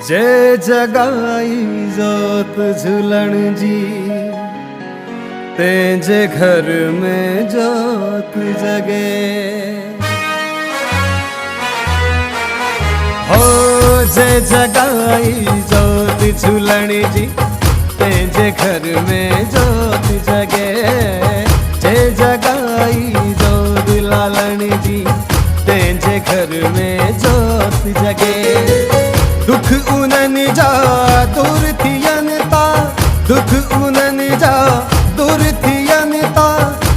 जे जगाई जोत झूलण जी, तेजे घर में जोत जगे। हो जे जगाई जोत झूलण जी, तेजे घर में जोत जगे। जे जगाई जोत लालण जी, तेजे घर में जोत जगे। दुख उननि जा दूर थियनि ता, दुख उननि जा दूर थियनि ता,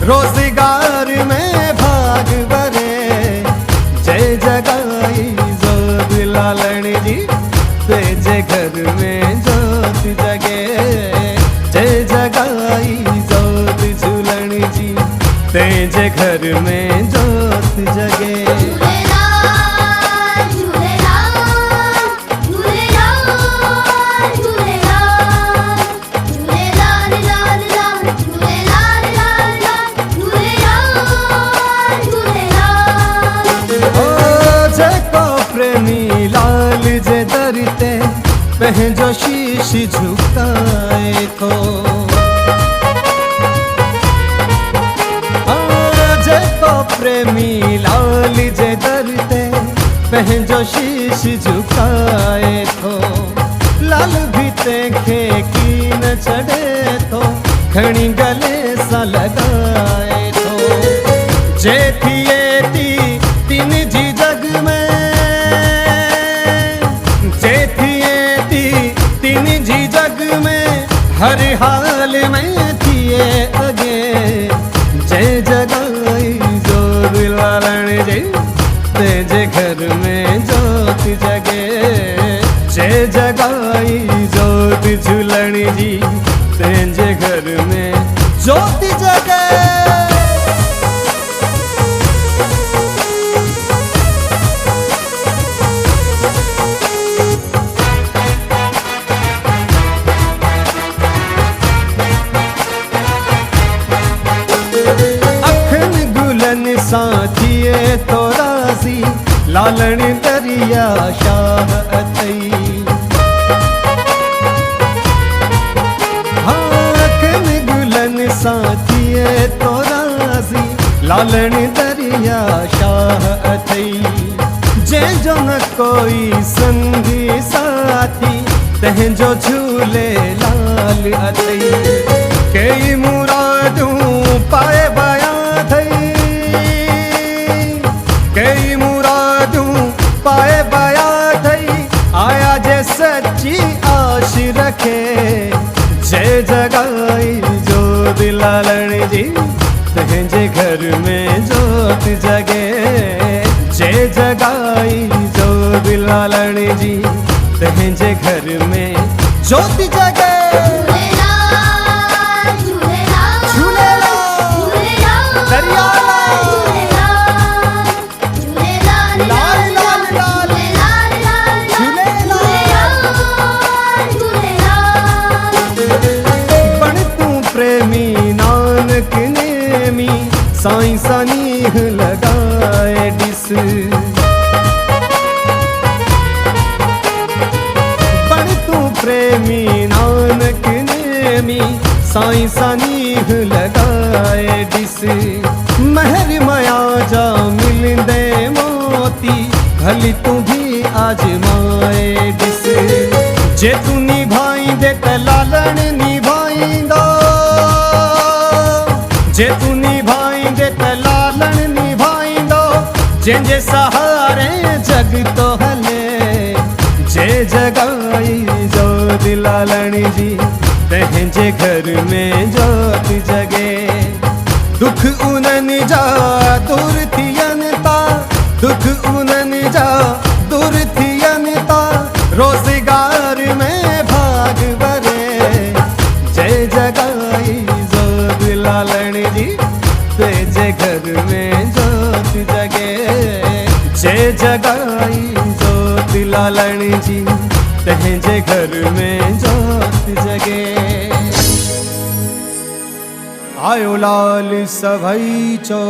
रोज़गार में भाग भरे। जय जगाई जोत लालण जी, तेजे घर में जोत जगे। जय जगाई जोत झूलण जी, तेजे घर में जोत जगे। लाल जे दरते पंहिंजो शीश झुकाए थो। जेको प्रेमी लाल जे दरते पंहिंजो शीश झुकाए थो, लाल भी तंहिंखे कीन छॾे थो, खणी गले सां लॻाए थो। जे थिए थी तिन जी जग में, तीन जी जग में हर हाल में थिए अगे। जय जगाई जोत लालण जी, तेजे घर में जोत जगे। जय जगाई जोत झूलण जी, तेजे घर में जोत जगे। साथिए तो राज़ी लालण दरिया शाह अतई। हाकन गुलन साथिए तो राज़ी लालण दरिया शाह अतई। जंहिंजो न कोई संगी साथी, तंहिंजो झूले लाल अतई। कई मुरादूं पाए बयां थई, कई मुरादूं पाए बया थई, आया जे सच्ची आश रखे। जय जगाई जोत लालण जी, तेजे घर में जोत जगे। जय जगाई जोत लालण जी, तेजे घर में जोत जगे। साईं सानीह लगाए डिस, बण तू प्रेमी नानक नेमी, साईं सानीह लगाए डिस। महर मया जा मिलंदे मोती, भली तू भी आजमाए डिस। जे तू निभाईंदे त लालण निभाईंदो, जे तू निभाईंदे त लालण निभाईंदो। जंहिंजे सहारे जग तो हले। जय जगाई जोत लालण जी, तेजे घर में जोत जगे। दुख उननि जा दूर थियनि ता, दुख उननि जा दूर थियनि ता, रोज़गार में भाग भरे। जय जगाई जोत लालण जी, तेजे घर में जोत जगे। जय जगाई जोत लालण जी, तेजे घर में जोत जगे। आयो लाल सभई चो।